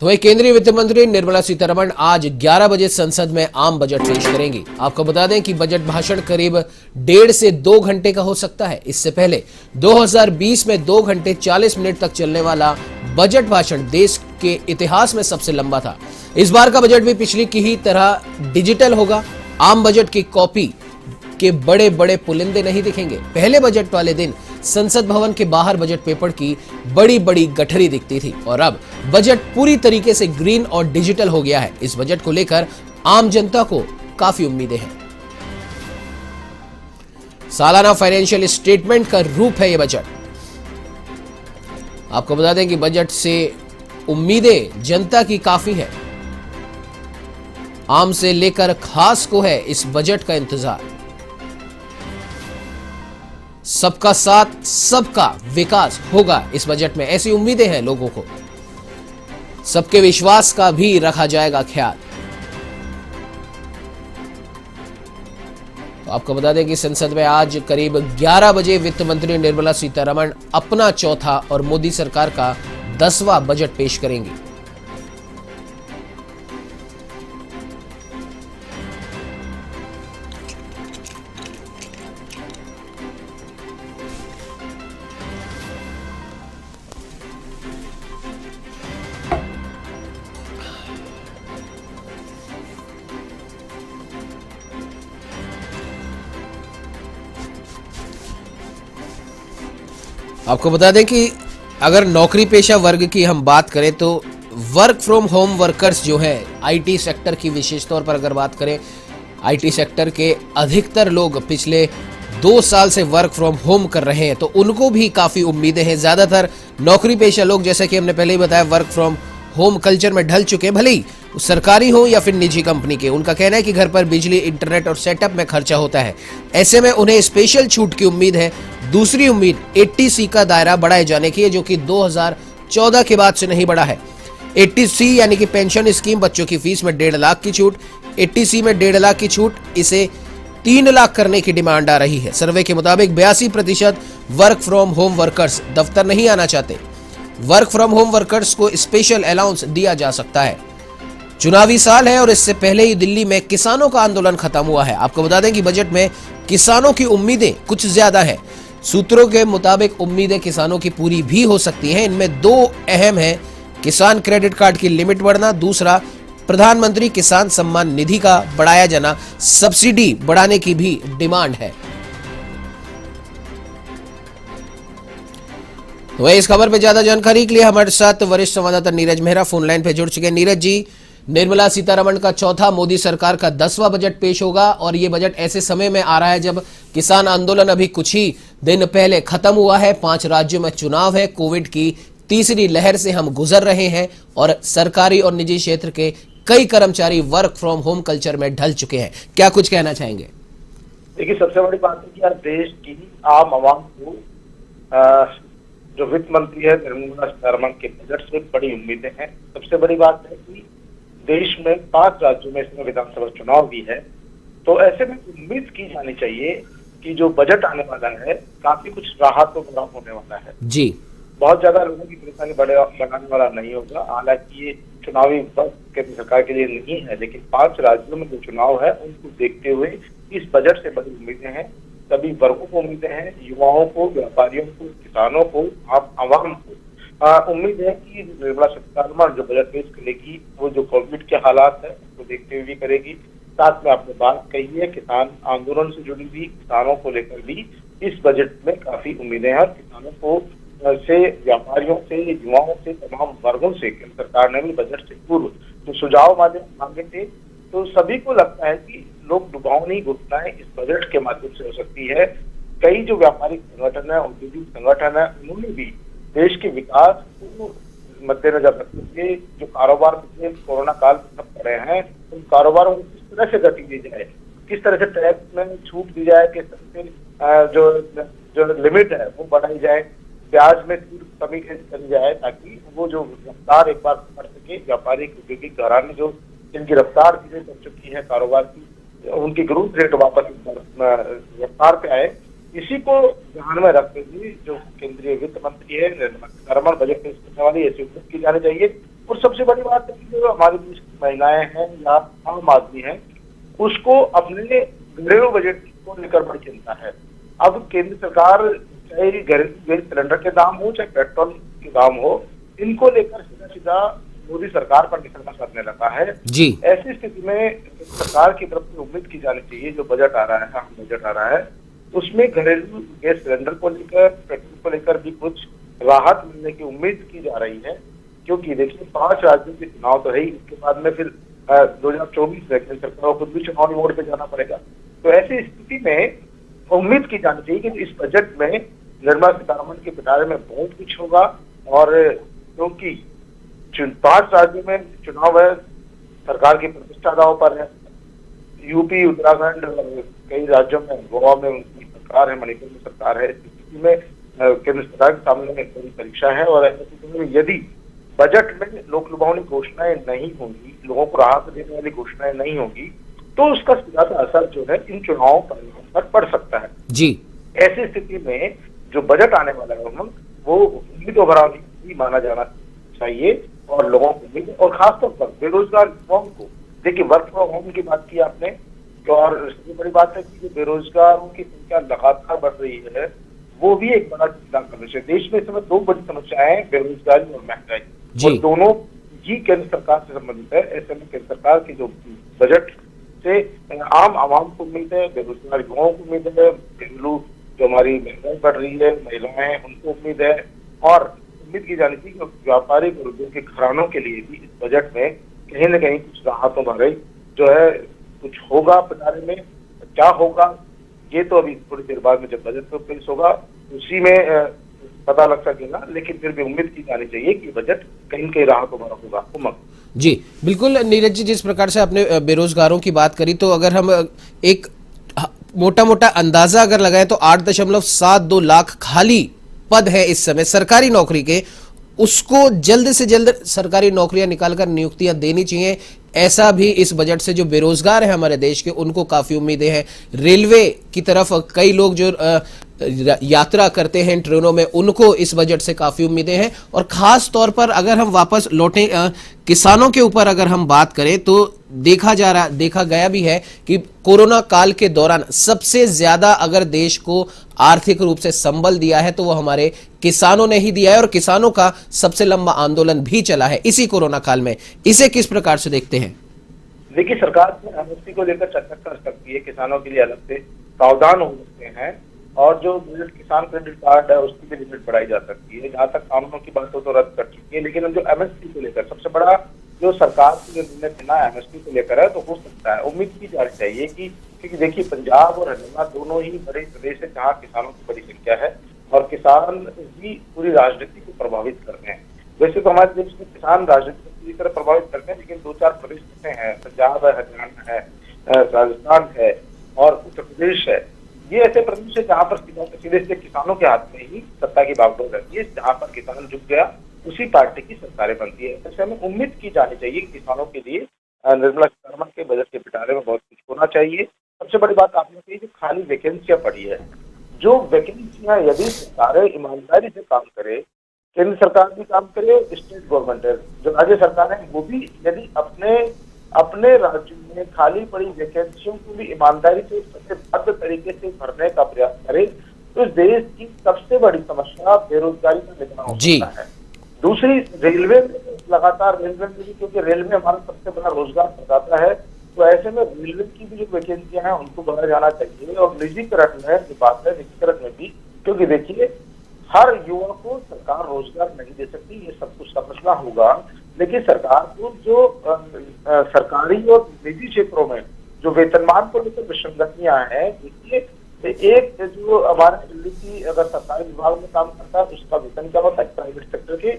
तो वही केंद्रीय वित्त मंत्री निर्मला सीतारमण आज 11 बजे संसद में आम बजट पेश करेंगी। आपको बता दें कि बजट भाषण करीब 1.5 से 2 घंटे का हो सकता है। इससे पहले 2020 में 2 घंटे 40 मिनट तक चलने वाला बजट भाषण देश के इतिहास में सबसे लंबा था। इस बार का बजट भी पिछली की ही तरह डिजिटल होगा। आम बजट की कॉपी के बड़े बड़े पुलिंदे नहीं दिखेंगे। पहले बजट वाले दिन संसद भवन के बाहर बजट पेपर की बड़ी बड़ी गठरी दिखती थी और अब बजट पूरी तरीके से ग्रीन और डिजिटल हो गया है। इस बजट को लेकर आम जनता को काफी उम्मीदें हैं। सालाना फाइनेंशियल स्टेटमेंट का रूप है यह बजट। आपको बता दें कि बजट से उम्मीदें जनता की काफी है। आम से लेकर खास को है इस बजट का इंतजार। सबका साथ सबका विकास होगा इस बजट में, ऐसी उम्मीदें हैं लोगों को। सबके विश्वास का भी रखा जाएगा ख्याल। तो आपको बता दें कि संसद में आज करीब 11 बजे वित्त मंत्री निर्मला सीतारमण अपना चौथा और मोदी सरकार का 10वां बजट पेश करेंगी। आपको बता दें कि अगर नौकरी पेशा वर्ग की हम बात करें तो वर्क फ्रॉम होम वर्कर्स जो है आईटी सेक्टर की, विशेष तौर पर अगर बात करें आईटी सेक्टर के अधिकतर लोग पिछले 2 साल से वर्क फ्रॉम होम कर रहे हैं, तो उनको भी काफ़ी उम्मीदें हैं। ज़्यादातर नौकरी पेशा लोग, जैसा कि हमने पहले ही बताया, वर्क फ्रॉम होम कल्चर में ढल चुके हैं, भले ही सरकारी हो या फिर निजी कंपनी के। उनका कहना है कि घर पर बिजली, इंटरनेट और सेटअप में खर्चा होता है। ऐसे में उन्हें स्पेशल छूट की उम्मीद है। दूसरी उम्मीद 80C का दायरा बढ़ाए जाने की है, जो कि 2014 के बाद से नहीं बढ़ा है। 80C यानी कि पेंशन स्कीम, बच्चों की फीस में 1.5 लाख की छूट। 80C में 1.5 लाख की छूट, इसे 3 लाख करने की डिमांड आ रही है। सर्वे के मुताबिक 82% वर्क फ्रॉम होम वर्कर्स दफ्तर नहीं आना चाहते। वर्क फ्रॉम होम वर्कर्स को स्पेशल अलाउंस दिया जा सकता है। चुनावी साल है और इससे पहले ही दिल्ली में किसानों का आंदोलन खत्म हुआ है। आपको बता दें कि बजट में किसानों की उम्मीदें कुछ ज्यादा है। सूत्रों के मुताबिक उम्मीदें किसानों की पूरी भी हो सकती हैं। इनमें 2 अहम हैं: किसान क्रेडिट कार्ड की लिमिट बढ़ना, दूसरा प्रधानमंत्री किसान सम्मान निधि का बढ़ाया जाना, सब्सिडी बढ़ाने की भी डिमांड है। वह इस खबर पे ज्यादा जानकारी के लिए हमारे साथ वरिष्ठ संवाददाता नीरज मेहरा फोन लाइन पे जुड़ चुके हैं। नीरज जी, निर्मला सीतारमण का चौथा, मोदी सरकार का 10वां बजट पेश होगा और ये बजट ऐसे समय में आ रहा है जब किसान आंदोलन अभी कुछ ही दिन पहले खत्म हुआ है। 5 राज्यों में चुनाव है। कोविड की तीसरी लहर से हम गुजर रहे हैं और सरकारी और निजी क्षेत्र के कई कर्मचारी वर्क फ्रॉम होम कल्चर में ढल चुके हैं। क्या कुछ कहना चाहेंगे? देखिए, सबसे बड़ी बात है कि आज देश की आम आवाम को जो वित्त मंत्री है निर्मला सीतारमण के बजट से बड़ी उम्मीदें हैं। सबसे बड़ी बात है कि देश में 5 राज्यों में इसमें विधानसभा चुनाव भी है, तो ऐसे में उम्मीद की जानी चाहिए कि जो बजट आने वाला है काफी कुछ राहत तो बड़ा होने वाला है जी। बहुत ज्यादा लोगों की परेशानी बढ़ाने वाला नहीं होगा। हालांकि ये चुनावी वक्त केंद्र सरकार के लिए नहीं है, लेकिन 5 राज्यों में जो चुनाव है उनको देखते हुए इस बजट से बड़ी उम्मीदें हैं। सभी वर्गों को उम्मीदें हैं, युवाओं को, व्यापारियों को, किसानों को, आवाम को। उम्मीद है कि निर्मला सीतारमण जो बजट पेश करेगी वो जो कोविड के हालात है उसको देखते हुए भी करेगी। साथ में आपने बात कही है किसान आंदोलन से जुड़ी हुई, किसानों को लेकर भी इस बजट में काफी उम्मीदें हैं और किसानों को से, व्यापारियों से, युवाओं से, तमाम वर्गों से केंद्र सरकार ने भी बजट से पूर्व जो सुझाव मांगे थे, तो सभी को लगता है कि लोग डुबावनी घोषणाएं इस बजट के माध्यम से हो सकती है। कई जो व्यापारिक संगठन है, औद्योगिक संगठन है, उन्होंने भी देश के विकास को मद्देनजर रखते हुए जो कारोबार पिछले कोरोना काल में सब कर रहे हैं, उन कारोबारों को किस तरह से गति दी जाए, किस तरह से टैक्स में छूट दी जाए, किस तरह से जो लिमिट है वो बढ़ाई जाए, ब्याज में कमी करी जाए, ताकि वो जो रफ्तार एक बार बढ़ सके। व्यापारिक औद्योगिक घराने जो जिनकी रफ्तार धीरे कर चुकी है कारोबार की, उनकी ग्रोथ रेट वापस रफ्तार पे आए। इसी को ध्यान में रखते हुए जो केंद्रीय वित्त मंत्री है निर्मला सीतारमण बजट पेश करने वाली, ऐसी उम्मीद की जानी चाहिए और सबसे बड़ी बात है कि जो हमारे देश की महिलाएं हैं या आम आदमी है, उसको अपने घरेलू बजट को लेकर बड़ी चिंता है। अब केंद्र सरकार चाहे घरेलू गैस सिलेंडर के दाम हो चाहे पेट्रोल के दाम हो, इनको लेकर सीधा सीधा मोदी सरकार पर निशाना साधने लगा है। जी। ऐसी स्थिति में सरकार की तरफ से उम्मीद की जानी चाहिए, जो बजट आ रहा है, हाँ बजट आ रहा है, उसमें घरेलू गैस सिलेंडर को लेकर, पेट्रोल को लेकर भी कुछ राहत मिलने की उम्मीद की जा रही है। क्योंकि देखिए 5 राज्यों के चुनाव तो है ही, उसके बाद में फिर 2024 में सरकार को खुद भी चुनावी मोड पे जाना पड़ेगा। तो ऐसी स्थिति में उम्मीद की जानी चाहिए कि इस बजट में निर्मला सीतारमण के पिटारे में बहुत कुछ होगा। और क्योंकि 5 राज्यों में चुनाव है, सरकार की प्रतिष्ठा दांव पर है। यूपी, उत्तराखंड और कई राज्यों में, गोवा में उनकी सरकार है, मणिपुर में सरकार है। इस स्थिति में केंद्र सरकार के सामने में बड़ी परीक्षा है। और ऐसी स्थिति में यदि बजट में लोक लुभावनी घोषणाएं नहीं होंगी, लोगों को राहत देने वाली घोषणाएं नहीं होंगी, तो उसका सीधा सा असर जो है इन चुनावों पर पड़ सकता है। जी। ऐसी स्थिति में जो बजट आने वाला है वो उम्मीदों भरा भी माना जाना चाहिए। और लोगों को उम्मीद, और खासतौर पर बेरोजगार युवाओं को, देखिए वर्क फ्रॉम होम की बात की आपने, तो और सबसे बड़ी बात है कि जो बेरोजगारों की संख्या लगातार बढ़ रही है, वो भी एक बड़ा चिंता का विषय। देश में इस समय 2 बड़ी समस्याएं हैं, बेरोजगारी और महंगाई, और दोनों ही केंद्र सरकार से संबंधित है। ऐसे में केंद्र सरकार की जो बजट से आम आवाम को उम्मीद है, बेरोजगार युवाओं को उम्मीद है, घरेलू जो हमारी महंगाई बढ़ रही है, महिलाएं हैं, उनको उम्मीद है। और उम्मीद की जानी थी कि व्यापारिक और उद्योग के घरानों के लिए भी इस बजट में कहीं न कहीं कुछ राहतों भरे जो है कुछ होगा। पिटारे में क्या होगा ये तो अभी थोड़ी देर बाद में जब बजट पे पेश होगा उसी में पता लग सकेगा। लेकिन फिर भी उम्मीद की जानी चाहिए कि बजट कहीं कहीं राहतों भरा होगा। उमंग जी बिल्कुल नीरज जी, जिस प्रकार से आपने बेरोजगारों की बात करी, तो अगर हम एक मोटा मोटा अंदाजा अगर लगाएं तो 8.72 लाख खाली पद है इस समय सरकारी नौकरी के, उसको जल्द से जल्द सरकारी नौकरियां निकालकर नियुक्तियां देनी चाहिए। ऐसा भी इस बजट से जो बेरोजगार है हमारे देश के, उनको काफी उम्मीदें हैं। रेलवे की तरफ कई लोग जो यात्रा करते हैं ट्रेनों में, उनको इस बजट से काफी उम्मीदें हैं। और खास तौर पर अगर हम वापस लौटें किसानों के ऊपर अगर हम बात करें, तो देखा गया भी है कि कोरोना काल के दौरान सबसे ज्यादा अगर देश को आर्थिक रूप से संबल दिया है तो वो हमारे किसानों ने ही दिया है। और किसानों का सबसे लंबा आंदोलन भी चला है इसी कोरोना काल में। इसे किस प्रकार से देखते हैं? देखिए, सरकार एमएसपी को लेकर चर्चा कर सकती है, किसानों के लिए अलग से प्रावधान हो सकते हैं, और जो किसान क्रेडिट कार्ड है उसकी भी लिमिट बढ़ाई जा सकती है। जहां तक कानूनों की बात हो तो रद्द कर चुकी है। लेकिन जो एमएसपी को लेकर सबसे बड़ा जो सरकार की जो निर्णय लेना एमएसपी को लेकर है, तो हो सकता है, उम्मीद की जानी चाहिए कि, क्योंकि देखिए पंजाब और हरियाणा दोनों ही बड़े प्रदेश है जहाँ किसानों की बड़ी संख्या है, और किसान ही पूरी राजनीति को प्रभावित करते हैं। वैसे तो हमारे देश में किसान राजनीति को पूरी तरह प्रभावित करते हैं, लेकिन 2-4 प्रदेश ऐसे हैं, पंजाब है, हरियाणा है, राजस्थान है और उत्तर प्रदेश है। ये ऐसे प्रदेश है जहाँ पर सीधे सीधे किसानों के हाथ में ही सत्ता की बागडोर रहती है। जहाँ पर किसान झुक गया उसी पार्टी की सरकारें बनती है। ऐसे हमें उम्मीद की जानी चाहिए कि किसानों के लिए निर्मला सीतारमण के बजट के पिटारे में बहुत कुछ होना चाहिए। सबसे बड़ी बात आपने कही, जो खाली वैकेंसियां पड़ी है, जो वैकेंसियां यदि सरकारें ईमानदारी से काम करे, केंद्र सरकार भी काम करे, स्टेट गवर्नमेंट है, जो राज्य सरकार है, वो भी यदि अपने राज्य में खाली पड़ी वैकेंसियों को भी ईमानदारी से सबसे तरीके से भरने का प्रयास करे, तो इस देश की सबसे बड़ी समस्या बेरोजगारी का निदान हो सकता है। दूसरी, रेलवे में लगातार में भी, क्योंकि रेलवे हमारा सबसे बड़ा रोजगार प्रदाता है, तो ऐसे में रेलवे की भी जो वैकेंसियां हैं उनको बढ़ाया जाना चाहिए। और निजीकरण में जो बात है, निजीकरण में भी, क्योंकि देखिए हर युवा को सरकार रोजगार नहीं दे सकती, ये सब कुछ समझना होगा। लेकिन सरकार को जो सरकारी और निजी क्षेत्रों में जो वेतनमान को लेकर विसंगतियां हैं, देखिए एक जो हमारे दिल्ली की अगर सरकारी विभाग में काम करता है उसका वेतन क्या होता है, प्राइवेट सेक्टर के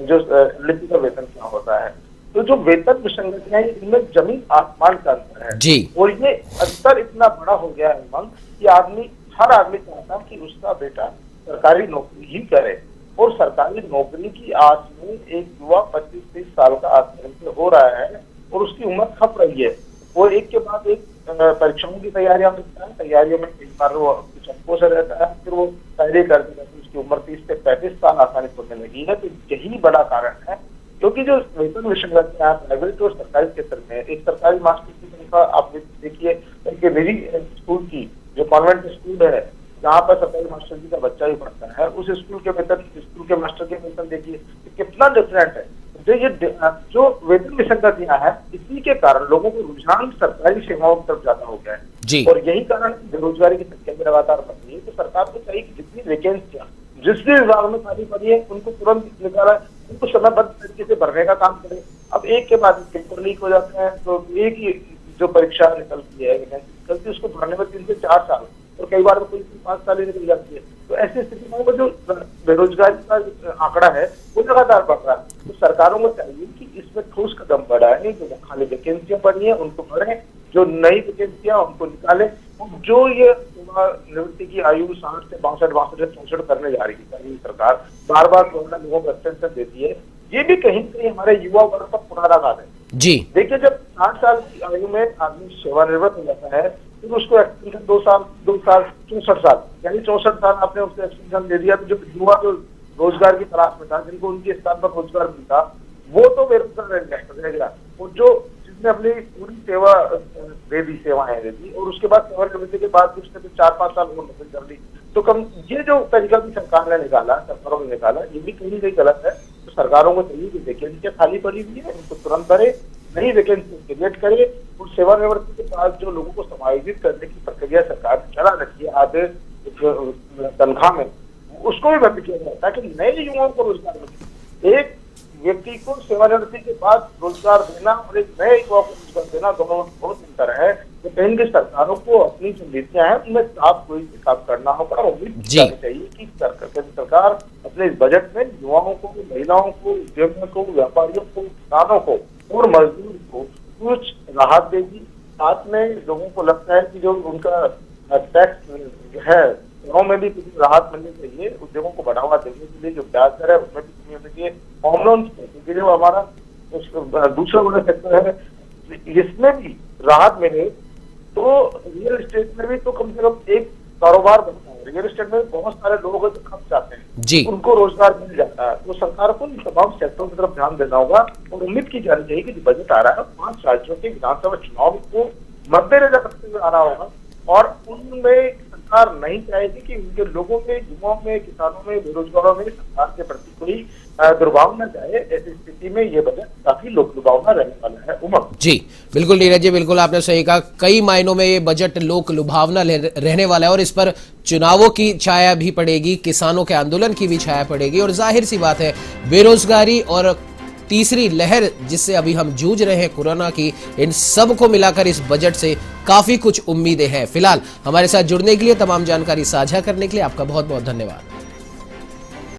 जो दिल्ली का वेतन क्या होता है। तो जो वेतन विसंगतियां इनमें जमीन आसमान का अंतर है जी। और ये अंतर इतना बड़ा हो गया है मंग कि हर आदमी चाहता है कि उसका बेटा सरकारी नौकरी ही करे। और सरकारी नौकरी की आस में एक युवा 25-30 साल का आत्मनिर्भर हो रहा है और उसकी उम्र खप रही है। वो एक के बाद एक परीक्षाओं की तैयारियां करता है, तैयारियों में एक बार वो कुछ अंकों से रहता है, फिर वो तैयारी करते रहते, उसकी उम्र 30 से 35 साल आसानी से होने लगी है। तो यही बड़ा कारण है क्योंकि जो वेतन विसंगतियां हैं प्राइवेट और सरकारी क्षेत्र में, एक सरकारी मास्टर की तनख्वाह आप देखिए, एक निजी स्कूल की जो कॉन्वेंट स्कूल है जहाँ पर सरकारी मास्टर जी का बच्चा भी पढ़ता है, उस स्कूल के वेतन, स्कूल के मास्टर के वेतन देखिए कितना डिफरेंट है। जो वेतन विसंगतियां हैं, इसी के कारण लोगों को रुझान सरकारी सेवाओं की तरफ ज्यादा हो गया है जी। और यही कारण बेरोजगारी की संख्या भी लगातार बढ़ रही है। तो सरकार को चाहिए कि जितनी वैकेंसियां जिस भी विभाग में खाली पड़ी है उनको तुरंत निकाला, उनको समयबद्ध तरीके से भरने का काम करे। अब एक के बाद पेपर लीक हो जाते हैं, तो एक ही जो परीक्षा निकलती है, वैकेंसी निकलती है, उसको भरने में 3 से 4 साल और कई बार कोई 5 साल ही निकल जाती है। तो ऐसी स्थिति में जो बेरोजगारी का आंकड़ा है वो लगातार बढ़ रहा है। तो सरकारों को चाहिए कि इसमें ठोस कदम बढ़ाएं, जो खाली वैकेंसियां पड़ी है उनको भरें, जो नई वैकेंसियां उनको निकालें, जो ये निवृत्ति की आयु 60 से 62 से 64 करने जा रही है सरकार, बार बार लोगों को एक्सटेंशन देती है, ये भी कहीं कहीं हमारे युवा वर्ग पर पुनराघात है जी। देखिए, जब 60 साल की आयु में आदमी सेवानिवृत्त हो जाता है फिर उसको एक्सटेंशन 2 साल 64 साल, यानी 64 साल आपने उसको एक्सटेंशन दे दिया। तो जो युवा जो रोजगार की तलाश में था, जिनको उनके स्थान पर रोजगार मिलता, वो तो बेरोजगार रह गया। और जो जिसने अपनी पूरी सेवा दे दी, सेवाएं दे दी और उसके बाद सेवानिवृत्ति के बाद उसने फिर 4-5 साल और नौकरी कर ली, तो कम ये जो तरीका भी सरकार ने निकाला, सरकारों ने निकाला, ये भी कहीं कहीं गलत है। तो सरकारों को चाहिए कि वैकेंसियां खाली पड़ी हुई है उनको तुरंत भरे, नई वैकेंसी क्रिएट करे और सेवानिवृत्ति के बाद जो लोगों को समायोजित करने की प्रक्रिया सरकार ने चला रखी है आधे तनख्वाह में, उसको भी बंद किया जाए ताकि नए युवाओं को रोजगार मिले। एक व्यक्ति को सेवानिवृत्ति के बाद रोजगार देना और एक नए युवा को रोजगार देना, दोनों में बहुत अंतर है। तो कहीं की सरकारों को अपनी जो नीतियां हैं उनमें साफ कोई हिसाब करना होगा और उम्मीद करनी चाहिए कि सरकार अपने इस बजट में युवाओं को, महिलाओं को, उद्यमियों को, व्यापारियों को, किसानों को और मजदूर को कुछ राहत देगी। साथ में लोगों को लगता है कि जो उनका टैक्स है गाँव में भी कुछ राहत मिलनी चाहिए, उद्योगों को बढ़ावा देने के लिए जो ब्याज दर है उसमें भी कमी होनी चाहिए। होम लोन के जो हमारा दूसरा बड़ा सेक्टर है, इसमें भी राहत मिले तो रियल एस्टेट में भी तो कम से कम एक कारोबार बनता है। रियल एस्टेट में बहुत सारे लोग जो खप जाते हैं जी, उनको रोजगार मिल जाता है। तो सरकार को इन तमाम सेक्टरों की तरफ ध्यान देना होगा और उम्मीद की जानी चाहिए कि जो बजट आ रहा है 5 राज्यों के विधानसभा चुनाव को मद्देनजर रखते हुए आ रहा होगा और उनमें सरकार नहीं चाहेगी कि उनके लोगों में, युवाओं में, किसानों में, बेरोजगारों में सरकार के प्रति कोई दुर्भावना जाए। ऐसी स्थिति में ये बजट काफी लोक लुभावना रहने वाला है। उमंग जी बिल्कुल नीरज जी, बिल्कुल आपने सही कहा, कई मायनों में ये बजट लोक लुभावना रहने वाला है और इस पर चुनावों की छाया भी पड़ेगी, किसानों के आंदोलन की भी छाया पड़ेगी और जाहिर सी बात है बेरोजगारी और तीसरी लहर जिससे अभी हम जूझ रहे हैं कोरोना की, इन सब को मिलाकर इस बजट से काफी कुछ उम्मीदें हैं। फिलहाल हमारे साथ जुड़ने के लिए, तमाम जानकारी साझा करने के लिए आपका बहुत बहुत धन्यवाद।